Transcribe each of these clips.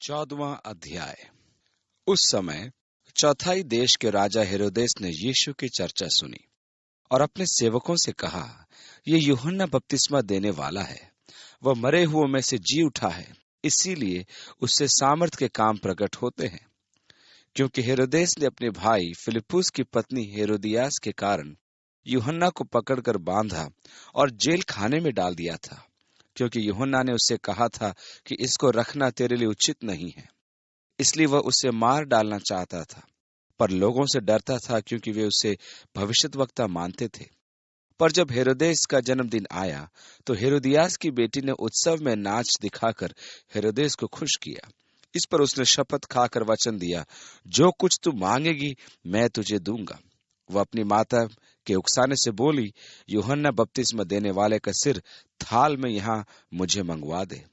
14वां अध्याय। उस समय चौथाई देश के राजा हेरोदेस ने यीशु की चर्चा सुनी और अपने सेवकों से कहा, ये यूहन्ना बपतिस्मा देने वाला है। वह मरे हुओं में से जी उठा है, इसीलिए उससे सामर्थ के काम प्रकट होते हैं। क्योंकि हेरोदेस ने अपने भाई फिलिप्पुस की पत्नी हेरोदियास के कारण यूहन्ना को पकड़कर बांधा और जेल खाने में डाल दिया था, क्योंकि यूहन्ना ने उससे कहा था कि इसको रखना तेरे लिए उचित नहीं है। इसलिए वह उसे मार डालना चाहता था, पर लोगों से डरता था, क्योंकि वे उसे भविष्यद्वक्ता मानते थे। पर जब हेरोदेस का जन्मदिन आया तो हेरोदियास की बेटी ने उत्सव में नाच दिखाकर हेरोदेस को खुश किया। इस पर उसने शपथ खाकर वचन दिया, जो कुछ तू मांगेगी मैं तुझे दूंगा। वह अपनी माता के उकसाने से बोली, यूहन्ना बपतिस्मा देने वाले का सिर थाल में यहाँ मुझे मंगवा दे।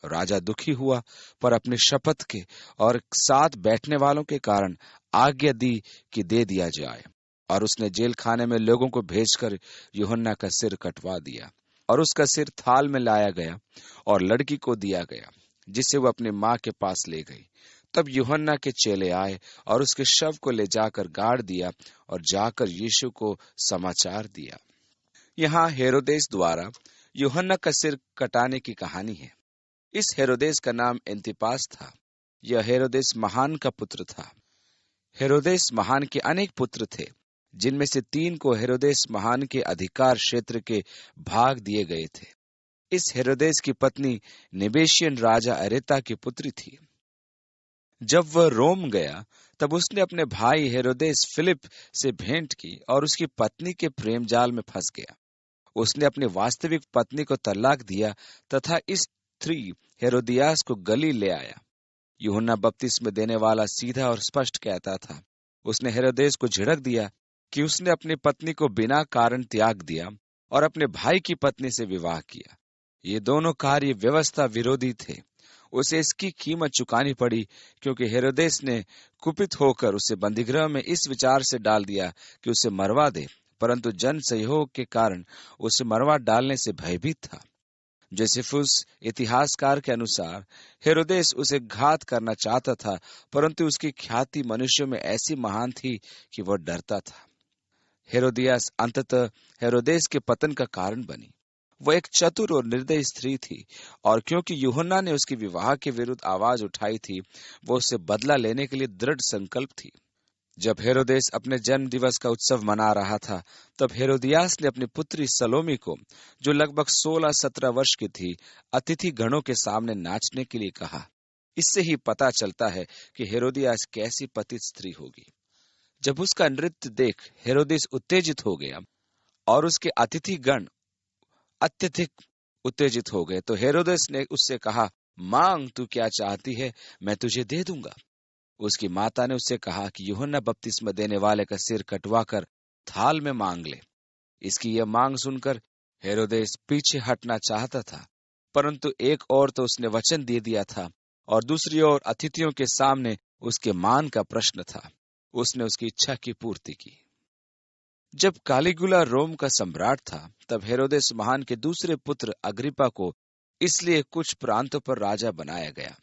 राजा दुखी हुआ, पर अपनी शपथ के और साथ बैठने वालों के कारण आज्ञा दी कि दे दिया जाए, और उसने जेल खाने में लोगों को भेजकर यूहन्ना का सिर कटवा दिया। और उसका सिर थाल में लाया गया और लड़की को दिया गया, जिसे वह अपनी माँ के पास ले गई। तब यूहन्ना के चेले आए और उसके शव को ले जाकर गाड़ दिया और जाकर यीशु को समाचार दिया। यहाँ हेरोदेस द्वारा यूहन्ना का सिर कटाने की कहानी है। इस हेरोदेस का नाम एंतिपास था। यह हेरोदेस महान का पुत्र था। हेरोदेस महान के अनेक पुत्र थे, जिनमें से 3 को हेरोदेस महान के अधिकार क्षेत्र के भाग दिए गए थे। इस हेरोदेस की पत्नी निबेशियन राजा अरेता की पुत्री थी। जब वह रोम गया तब उसने अपने भाई हेरोदेस फिलिप से भेंट की और उसकी पत्नी के प्रेम जाल में फंस गया। उसने अपनी वास्तविक पत्नी को तलाक दिया तथा इस स्त्री हेरोदियास को गली ले आया। यूहन्ना बपतिस्मा देने वाला सीधा और स्पष्ट कहता था। उसने हेरोदेस को झिड़क दिया कि उसने अपनी पत्नी को बिना कारण त्याग दिया और अपने भाई की पत्नी से विवाह किया। ये दोनों कार्य व्यवस्था विरोधी थे। उसे इसकी कीमत चुकानी पड़ी, क्योंकि हेरोदेस ने कुपित होकर उसे बंदीगृह में इस विचार से डाल दिया कि उसे मरवा दे, परंतु जन सहयोग के कारण उसे मरवा डालने से भयभीत था। जोसेफुस इतिहासकार के अनुसार हेरोदेस उसे घात करना चाहता था, परंतु उसकी ख्याति मनुष्यों में ऐसी महान थी कि वह डरता था। हेरोदियास अंततः हेरोदेस के पतन का कारण बनी। वह एक चतुर और निर्दयी स्त्री थी, और क्योंकि यूहन्ना ने उसके विवाह के विरुद्ध आवाज उठाई थी, वो उससे बदला लेने के लिए दृढ़ संकल्प थी। जब हेरोदेस अपने जन्म दिवस का उत्सव मना रहा था, तब हेरोदियास ने अपनी पुत्री सलोमी को, जो लगभग 16-17 वर्ष की थी, अतिथि गणों के सामने नाचने के लिए कहा। इससे ही पता चलता है कि हेरोदियास कैसी पतित स्त्री होगी। जब उसका नृत्य देख हेरोदेस उत्तेजित हो गया और उसके अतिथि गण अत्यधिक उत्तेजित हो गए, तो हेरोदेस ने उससे कहा, मांग, तू क्या चाहती है, मैं तुझे दे दूंगा। उसकी माता ने उससे कहा कि यूहन्ना बपतिस्मा देने वाले का सिर कटवाकर थाल में मांग ले। इसकी यह मांग सुनकर हेरोदेस पीछे हटना चाहता था, परंतु एक ओर तो उसने वचन दे दिया था और दूसरी ओर अतिथियों के सामने उसके मान का प्रश्न था। उसने उसकी इच्छा की पूर्ति की। जब कालीगुला रोम का सम्राट था, तब हेरोदेस महान के दूसरे पुत्र अग्रिप्पा को इसलिए कुछ प्रांतों पर राजा बनाया गया।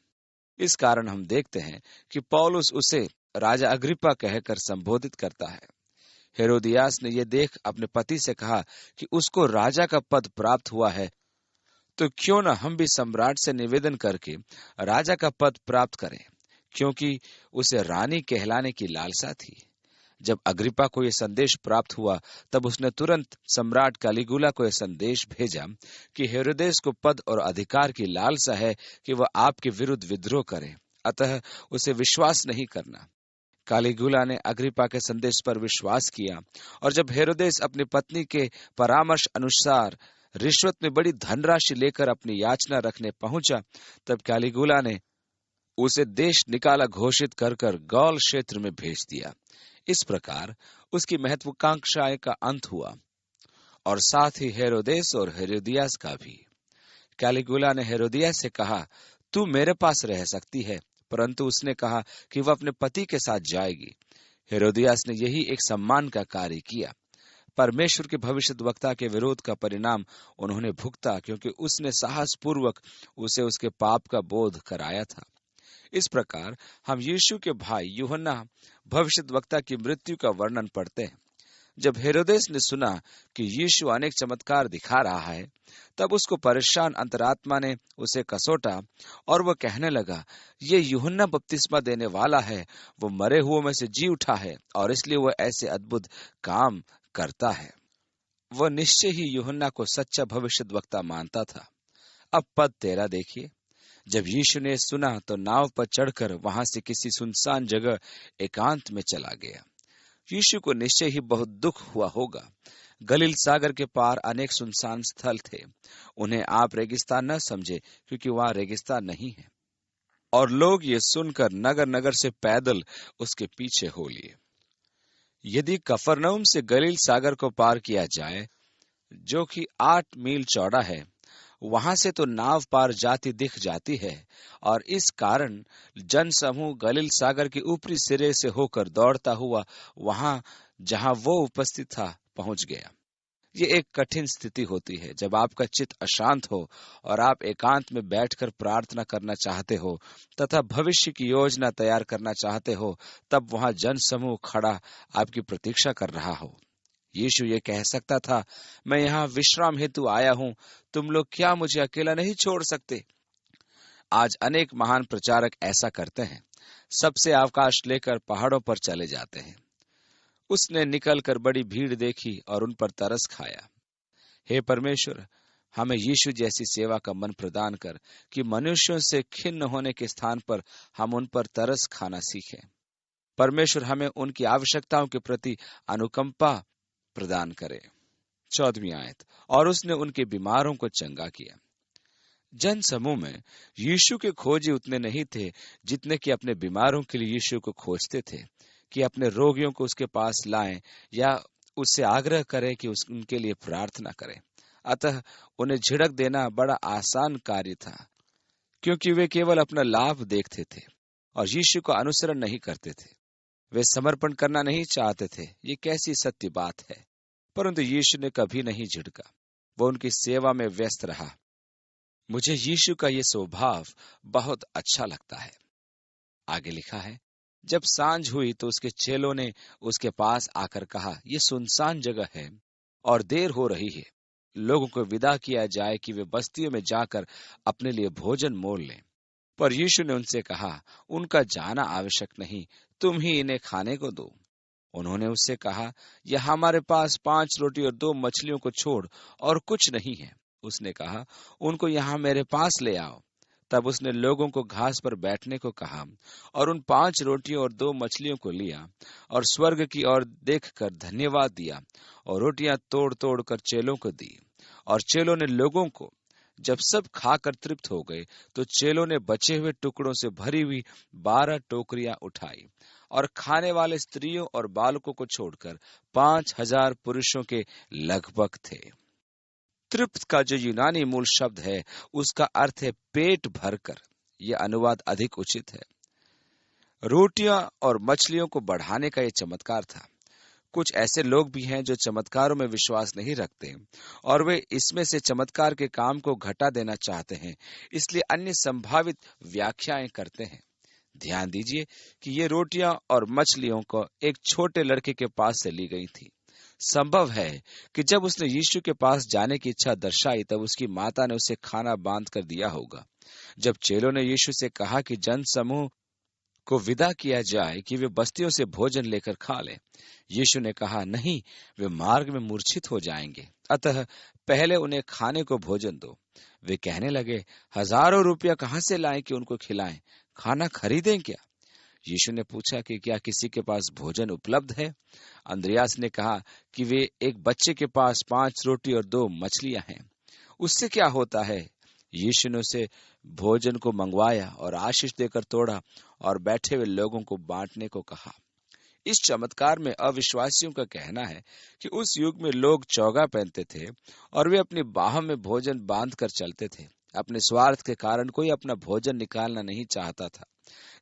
इस कारण हम देखते हैं कि पौलुस उसे राजा अग्रिप्पा कहकर संबोधित करता है। हेरोदियास ने यह देख अपने पति से कहा कि उसको राजा का पद प्राप्त हुआ है, तो क्यों न हम भी सम्राट से निवेदन करके राजा का पद प्राप्त करें, क्योंकि उसे रानी कहलाने की लालसा थी। जब अग्रिप्पा को यह संदेश प्राप्त हुआ, तब उसने तुरंत सम्राट कैलिगुला को यह संदेश भेजा कि हेरोदेस को पद और अधिकार की लालसा है कि वह आपके विरुद्ध विद्रोह करे, अतः उसे विश्वास नहीं करना। कैलिगुला ने अग्रिप्पा के संदेश पर विश्वास किया, और जब हेरोदेस अपनी पत्नी के परामर्श अनुसार रिश्वत में बड़ी धनराशि लेकर अपनी याचना रखने पहुंचा, तब कैलिगुला ने उसे देश निकाला घोषित कर गौल क्षेत्र में भेज दिया। इस प्रकार उसकी महत्वाकांक्षाएं का अंत हुआ, और साथ ही हेरोदेस और हेरोदियास का भी। कैलिगुला ने हेरोदियास से कहा, तू मेरे पास रह सकती है, परंतु उसने कहा कि वह अपने पति के साथ जाएगी। हेरोदियास ने यही एक सम्मान का कार्य किया। परमेश्वर के भविष्यद्वक्ता के विरोध का परिणाम उन्होंने भुगता, क्योंकि उसने साहस पूर्वक उसे उसके पाप का बोध कराया था। इस प्रकार हम यीशु के भाई यूहन्ना भविष्यद्वक्ता की मृत्यु का वर्णन पढ़ते हैं। जब हेरोदेस ने सुना कि यीशु अनेक चमत्कार दिखा रहा है, तब उसको परेशान अंतरात्मा ने उसे कसोटा और वह कहने लगा, ये यूहन्ना बपतिस्मा देने वाला है, वो मरे हुओं में से जी उठा है और इसलिए वह ऐसे अद्भुत काम करता है। वह निश्चय ही यूहन्ना को सच्चा भविष्यद्वक्ता मानता था। अब पद 13 देखिए। जब यीशु ने सुना तो नाव पर चढ़कर वहां से किसी सुनसान जगह एकांत में चला गया। यीशु को निश्चय ही बहुत दुख हुआ होगा। गलील सागर के पार अनेक सुनसान स्थल थे। उन्हें आप रेगिस्तान न समझे, क्योंकि वहां रेगिस्तान नहीं है। और लोग ये सुनकर नगर नगर से पैदल उसके पीछे हो लिए। यदि कफरनहूम से गलील सागर को पार किया जाए, जो कि 8 मील चौड़ा है, वहां से तो नाव पार जाती दिख जाती है, और इस कारण जनसमूह गलील सागर के ऊपरी सिरे से होकर दौड़ता हुआ वहां जहां वो उपस्थित था पहुंच गया। ये एक कठिन स्थिति होती है जब आपका चित्त अशांत हो और आप एकांत में बैठकर प्रार्थना करना चाहते हो तथा भविष्य की योजना तैयार करना चाहते हो। तब वहां जनसमूह खड़ा आपकी प्रतीक्षा कर रहा हो। यीशु ये कह सकता था, मैं यहाँ विश्राम हेतु आया हूँ, तुम लोग क्या मुझे अकेला नहीं छोड़ सकते? आज अनेक महान प्रचारक ऐसा करते हैं, सबसे अवकाश लेकर पहाड़ों पर चले जाते हैं। उसने निकलकर बड़ी भीड़ देखी और उन पर तरस खाया। हे परमेश्वर, हमें यीशु जैसी सेवा का मन प्रदान कर कि मनुष्यों से खिन्न होने के स्थान पर हम उन पर तरस खाना सीखें। परमेश्वर हमें उनकी आवश्यकताओं के प्रति अनुकंपा प्रदान करे। 14वीं आयत। और उसने उनके बीमारों को चंगा किया। जन समूह में यीशु के खोजी उतने नहीं थे जितने कि अपने बीमारों के लिए यीशु को खोजते थे कि अपने रोगियों को उसके पास लाएं या उससे आग्रह करें कि उनके लिए प्रार्थना करें। अतः उन्हें झिड़क देना बड़ा आसान कार्य था, क्योंकि वे केवल अपना लाभ देखते थे और यीशु का अनुसरण नहीं करते थे। वे समर्पण करना नहीं चाहते थे। ये कैसी सत्य बात है! परंतु यीशु ने कभी नहीं झिड़का, वो उनकी सेवा में व्यस्त रहा। मुझे यीशु का ये स्वभाव बहुत अच्छा लगता है। आगे लिखा है, जब सांझ हुई तो उसके चेलों ने उसके पास आकर कहा, ये सुनसान जगह है और देर हो रही है, लोगों को विदा किया जाए कि वे बस्तियों में जाकर अपने लिए भोजन मोल लें। पर यीशु ने उनसे कहा, उनका जाना आवश्यक नहीं, तुम ही इन्हें खाने को दो। उन्होंने उससे कहा, यह हमारे पास 5 रोटी और 2 मछलियों को छोड़ और कुछ नहीं है। उसने कहा, उनको यहाँ मेरे पास ले आओ। तब उसने लोगों को घास पर बैठने को कहा और उन 5 रोटियों और 2 मछलियों को लिया और स्वर्ग की ओर देखकर धन्यवाद दिया और रोटियां तोड़ तोड़ कर चेलों को दी। और चेलों ने लोगों को। जब सब खाकर तृप्त हो गए तो चेलों ने बचे हुए टुकड़ों से भरी हुई 12 टोकरियां उठाई और खाने वाले स्त्रियों और बालकों को छोड़कर 5000 पुरुषों के लगभग थे। तृप्त का जो यूनानी मूल शब्द है उसका अर्थ है पेट भरकर। यह अनुवाद अधिक उचित है। रोटियां और मछलियों को बढ़ाने का यह चमत्कार था। कुछ ऐसे लोग भी हैं जो चमत्कारों में विश्वास नहीं रखते और वे इसमें से चमत्कार के काम को घटा देना चाहते हैं, इसलिए अन्य संभावित व्याख्याएं करते हैं। ध्यान दीजिए कि ये रोटियां और मछलियों को एक छोटे लड़के के पास से ली गई थी। संभव है कि जब उसने यीशु के पास जाने की इच्छा दर्शाई तब उसकी माता ने उसे खाना बांध कर दिया होगा। जब चेलों ने यीशु से कहा कि जन समूह को विदा किया जाए कि वे बस्तियों से भोजन लेकर खा लें, यीशु ने कहा, नहीं, वे मार्ग में मूर्छित हो जाएंगे, अतः पहले उन्हें खाने को भोजन दो। वे कहने लगे, हजारों रुपया कहां से लाएं कि उनको खिलाएं? खाना खरीदें क्या? यीशु ने पूछा कि क्या किसी के पास भोजन उपलब्ध है? अंद्रयास ने कहा कि वे एक बच्चे के पास 5 रोटी और 2 मछलियां हैं, उससे क्या होता है? यीशु ने उसे भोजन को मंगवाया और आशीष देकर तोड़ा और बैठे हुए लोगों को बांटने को कहा। इस चमत्कार में अविश्वासियों का कहना है कि उस युग में लोग चौगा पहनते थे और वे अपनी बाहों में भोजन बांध कर चलते थे। अपने स्वार्थ के कारण कोई अपना भोजन निकालना नहीं चाहता था।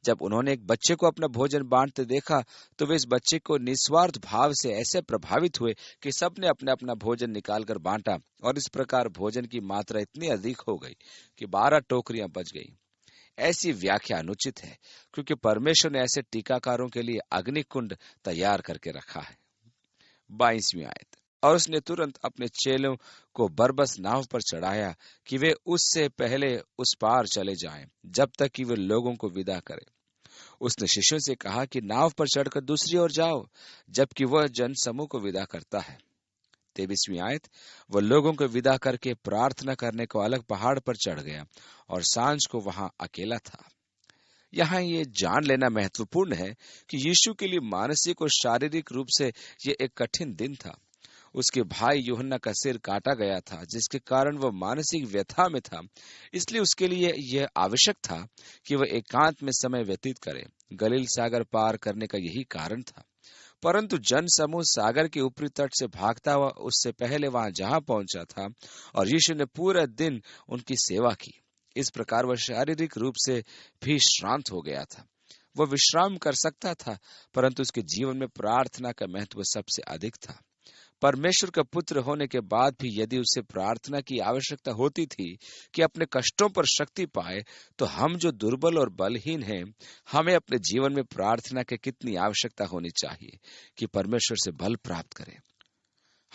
जब उन्होंने एक बच्चे को अपना भोजन बांटते देखा तो वे इस बच्चे को निस्वार्थ भाव से ऐसे प्रभावित हुए कि सबने अपना अपना भोजन निकालकर बांटा और इस प्रकार भोजन की मात्रा इतनी अधिक हो गई कि 12 टोकरियां बच गई। ऐसी व्याख्या अनुचित है, क्योंकि परमेश्वर ने ऐसे टीकाकारों के लिए अग्निकुंड तैयार करके रखा है। 22वीं आयत। और उसने तुरंत अपने चेलों को बरबस नाव पर चढ़ाया कि वे उससे पहले उस पार चले जाएं, जब तक कि वे लोगों को विदा करें। उसने शिष्यों से कहा कि नाव पर चढ़कर दूसरी ओर जाओ, जबकि वह जन समूह को विदा करता है। 23वीं आयत। वह लोगों को विदा करके प्रार्थना करने को अलग पहाड़ पर चढ़ गया और सांझ को वहां अकेला था। यहाँ ये जान लेना महत्वपूर्ण है कि यीशु के लिए मानसिक और शारीरिक रूप से ये एक कठिन दिन था। उसके भाई यूहन्ना का सिर काटा गया था, जिसके कारण वह मानसिक व्यथा में था। इसलिए उसके लिए यह आवश्यक था कि वह एकांत में समय व्यतीत करे। गलील सागर पार करने का यही कारण था। परंतु जन समूह सागर के ऊपरी तट से भागता हुआ उससे पहले वहां जहां पहुंचा था और यीशु ने पूरा दिन उनकी सेवा की। इस प्रकार वह शारीरिक रूप से भी श्रांत हो गया था। वह विश्राम कर सकता था, परंतु उसके जीवन में प्रार्थना का महत्व सबसे अधिक था। परमेश्वर का पुत्र होने के बाद भी यदि उसे प्रार्थना की आवश्यकता होती थी कि अपने कष्टों पर शक्ति पाए, तो हम जो दुर्बल और बलहीन हैं, हमें अपने जीवन में प्रार्थना की कितनी आवश्यकता होनी चाहिए कि परमेश्वर से बल प्राप्त करें।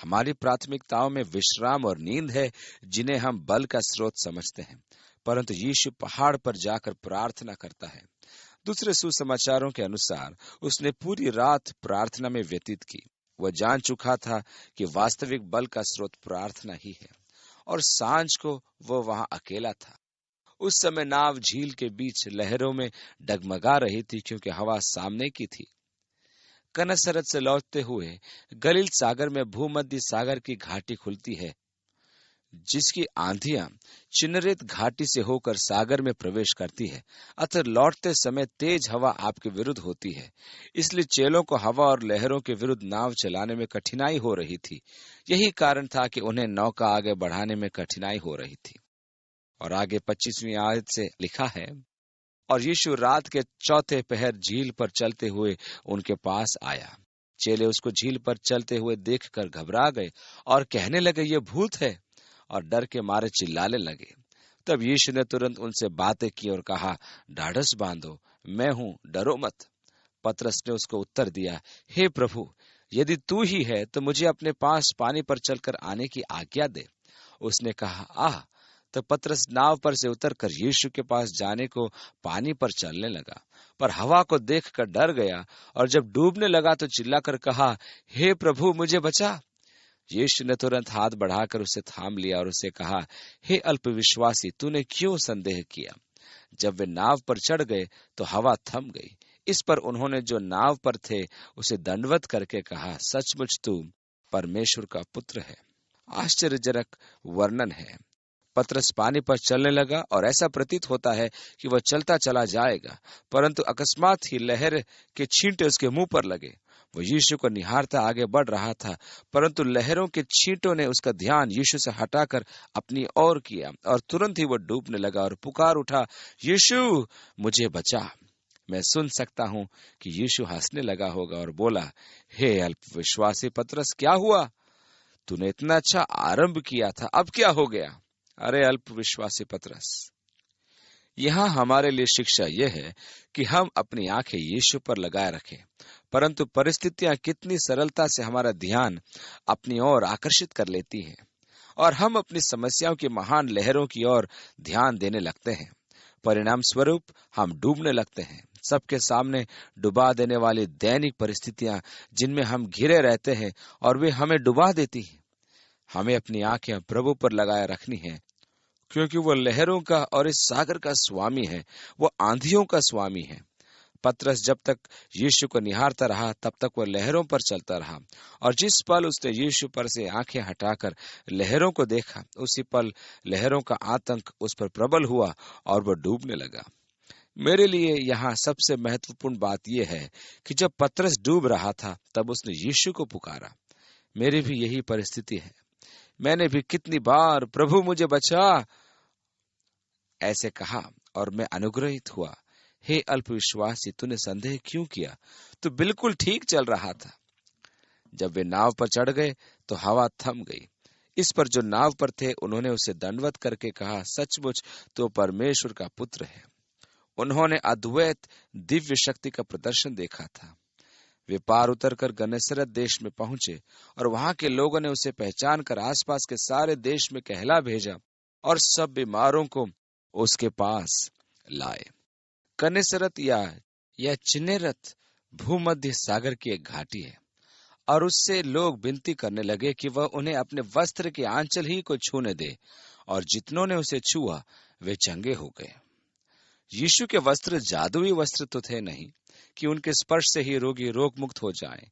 हमारी प्राथमिकताओं में विश्राम और नींद है, जिन्हें हम बल का स्रोत समझते हैं, परंतु यीशु पहाड़ पर जाकर प्रार्थना करता है। दूसरे सुसमाचारों के अनुसार उसने पूरी रात प्रार्थना में व्यतीत की। वह जान चुका था कि वास्तविक बल का स्रोत प्रार्थना ही है, और सांझ को वह वहां अकेला था। उस समय नाव झील के बीच लहरों में डगमगा रही थी, क्योंकि हवा सामने की थी। कनसरत से लौटते हुए गलील सागर में भूमध्य सागर की घाटी खुलती है, जिसकी आंधियां चिन्नरेत घाटी से होकर सागर में प्रवेश करती है। अतः लौटते समय तेज हवा आपके विरुद्ध होती है। इसलिए चेलों को हवा और लहरों के विरुद्ध नाव चलाने में कठिनाई हो रही थी। यही कारण था कि उन्हें नौका आगे बढ़ाने में कठिनाई हो रही थी। और आगे 25वीं आयत से लिखा है, और यीशु रात के चौथे पहर झील पर चलते हुए उनके पास आया। चेले उसको झील पर चलते हुए देखकर घबरा गए और कहने लगे, ये भूत है, और डर के मारे चिल्लाने लगे। तब यीशु ने तुरंत उनसे बातें की और कहा, ढाढ़स बांधो, मैं हूं, डरो मत। पतरस ने उसको उत्तर दिया, हे प्रभु, यदि तू ही है तो मुझे अपने पास पानी पर चलकर आने की आज्ञा दे। उसने कहा, आह। तो पतरस नाव पर से उतरकर यीशु के पास जाने को पानी पर चलने लगा, पर हवा को देखकर डर गया, और जब डूबने लगा तो चिल्लाकर कहा, हे प्रभु, मुझे बचा। यीशु ने तुरंत हाथ बढ़ाकर उसे थाम लिया और उसे कहा, हे अल्पविश्वासी, तूने क्यों संदेह किया? जब वे नाव पर चढ़ गए तो हवा थम गई। इस पर उन्होंने जो नाव पर थे उसे दंडवत करके कहा, सचमुच तू परमेश्वर का पुत्र है। आश्चर्यजनक वर्णन है। पतरस पानी पर चलने लगा और ऐसा प्रतीत होता है कि वह चलता चला जाएगा, परंतु अकस्मात ही लहर के छींटे उसके मुंह पर लगे। वो यीशु को निहारता आगे बढ़ रहा था, परंतु लहरों के छींटों ने उसका ध्यान यीशु से हटाकर अपनी ओर किया, और तुरंत ही वह डूबने लगा और पुकार उठा, यीशु, मुझे बचा। मैं सुन सकता हूं कि यीशु हंसने लगा होगा और बोला, हे अल्पविश्वासी पतरस, क्या हुआ? तूने इतना अच्छा आरंभ किया था, अब क्या हो गया? अरे अल्पविश्वासी पतरस। यहाँ हमारे लिए शिक्षा यह है कि हम अपनी आंखें यीशु पर लगाए रखें, परंतु परिस्थितियां कितनी सरलता से हमारा ध्यान अपनी ओर आकर्षित कर लेती हैं, और हम अपनी समस्याओं की महान लहरों की ओर ध्यान देने लगते हैं। परिणाम स्वरूप हम डूबने लगते हैं। सबके सामने डुबा देने वाली दैनिक परिस्थितियां जिनमें हम घिरे रहते हैं और वे हमें डुबा देती हैं। हमें अपनी आंखें प्रभु पर लगाए रखनी है, क्योंकि वह लहरों का और इस सागर का स्वामी है, वह आंधियों का स्वामी है। पतरस जब तक यीशु को निहारता रहा, तब तक वह लहरों पर चलता रहा, और जिस पल उसने यीशु पर से आंखें हटाकर लहरों को देखा, उसी पल लहरों का आतंक उस पर प्रबल हुआ और वह डूबने लगा। मेरे लिए यहाँ सबसे महत्वपूर्ण बात यह है कि जब पतरस डूब रहा था, तब उसने यीशु को पुकारा। मेरी भी यही परिस्थिति है। मैंने भी कितनी बार प्रभु मुझे बचा ऐसे कहा, और मैं अनुग्रहित हुआ। हे अल्पविश्वासी, तूने संदेह क्यों किया? तू बिल्कुल ठीक चल रहा था। जब वे नाव पर चढ़ गए तो हवा थम गई। इस पर जो नाव पर थे उन्होंने उसे दंडवत करके कहा, सचमुच तो परमेश्वर का पुत्र है। उन्होंने अद्वैत दिव्य शक्ति का प्रदर्शन देखा था। वे पार उतरकर गन्नेसरत देश में पहुंचे और वहां के लोगों ने उसे पहचान कर आसपास के सारे देश में कहला भेजा और सब बीमारों को उसके पास लाए। गन्नेसरत या चिन्नेरत भूमध्य सागर की एक घाटी है और उससे लोग विनती करने लगे कि वह उन्हें अपने वस्त्र के आंचल ही को छूने दे, और जितनों ने उसे छुआ वे चंगे हो गए। यीशु के वस्त्र जादुई वस्त्र तो थे नहीं कि उनके स्पर्श से ही रोगी रोग मुक्त हो जाए।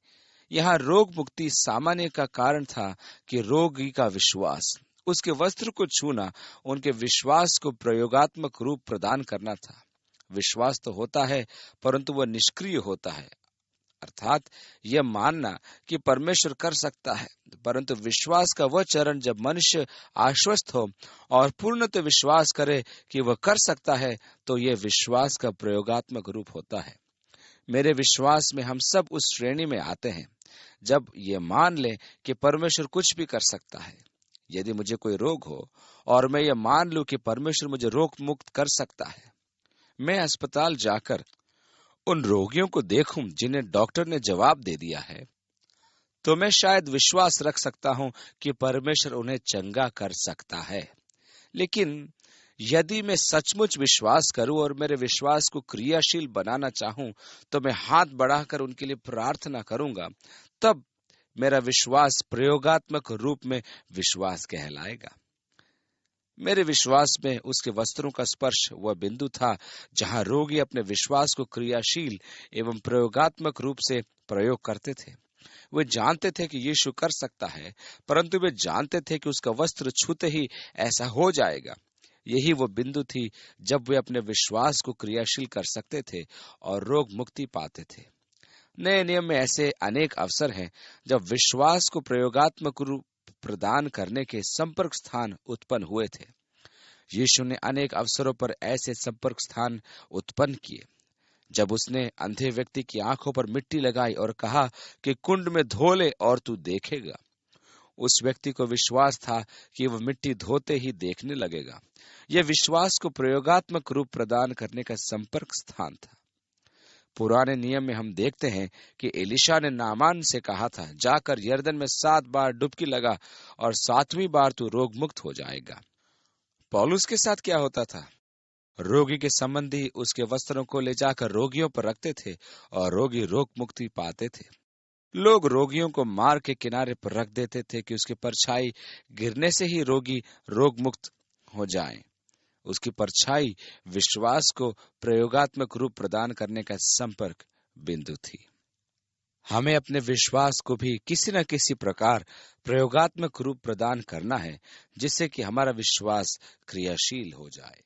यहाँ रोग मुक्ति सामान्य का कारण था कि रोगी का विश्वास, उसके वस्त्र को छूना उनके विश्वास को प्रयोगात्मक रूप प्रदान करना था। विश्वास तो होता है परंतु वह निष्क्रिय होता है, अर्थात यह मानना कि परमेश्वर कर सकता है, परंतु विश्वास का वह चरण जब मनुष्य आश्वस्त हो और पूर्णतः विश्वास करे कि वह कर सकता है, तो यह विश्वास का प्रयोगात्मक रूप होता है। मेरे विश्वास में हम सब उस श्रेणी में आते हैं जब ये मान ले कि परमेश्वर कुछ भी कर सकता है। यदि मुझे कोई रोग हो और मैं ये मान लूं कि परमेश्वर मुझे रोग मुक्त कर सकता है, मैं अस्पताल जाकर उन रोगियों को देखूं जिन्हें डॉक्टर ने जवाब दे दिया है, तो मैं शायद विश्वास रख सकता हूं कि परमेश्वर उन्हें चंगा कर सकता है। लेकिन यदि मैं सचमुच विश्वास करूं और मेरे विश्वास को क्रियाशील बनाना चाहूं, तो मैं हाथ बढ़ाकर उनके लिए प्रार्थना करूंगा। तब मेरा विश्वास प्रयोगात्मक रूप में विश्वास कहलाएगा। मेरे विश्वास में उसके वस्त्रों का स्पर्श वह बिंदु था जहां रोगी अपने विश्वास को क्रियाशील एवं प्रयोगात्मक रूप से प्रयोग करते थे। वे जानते थे कि यीशु कर सकता है, परंतु वे जानते थे कि उसका वस्त्र छूते ही ऐसा हो जाएगा। यही वो बिंदु थी जब वे अपने विश्वास को क्रियाशील कर सकते थे और रोग मुक्ति पाते थे। नए नियम में ऐसे अनेक अवसर हैं जब विश्वास को प्रयोगात्मक रूप प्रदान करने के संपर्क स्थान उत्पन्न हुए थे। यीशु ने अनेक अवसरों पर ऐसे संपर्क स्थान उत्पन्न किए। जब उसने अंधे व्यक्ति की आंखों पर मिट्टी लगाई और कहा कि कुंड में धो ले और तू देखेगा, उस व्यक्ति को विश्वास था कि वह मिट्टी धोते ही देखने लगेगा। यह विश्वास को प्रयोगात्मक रूप प्रदान करने का संपर्क स्थान था। पुराने नियम में हम देखते हैं कि एलिशा ने नामान से कहा था, जाकर यर्दन में 7 बार डुबकी लगा और 7वीं बार तू रोग मुक्त हो जाएगा। पौलुस के साथ क्या होता था? रोगी के संबंधी उसके वस्त्रों को ले जाकर रोगियों पर रखते थे और रोगी रोग मुक्ति पाते थे। लोग रोगियों को मार्ग के किनारे पर रख देते थे कि उसकी परछाई गिरने से ही रोगी रोग मुक्त हो जाए। उसकी परछाई विश्वास को प्रयोगात्मक रूप प्रदान करने का संपर्क बिंदु थी। हमें अपने विश्वास को भी किसी न किसी प्रकार प्रयोगात्मक रूप प्रदान करना है, जिससे कि हमारा विश्वास क्रियाशील हो जाए।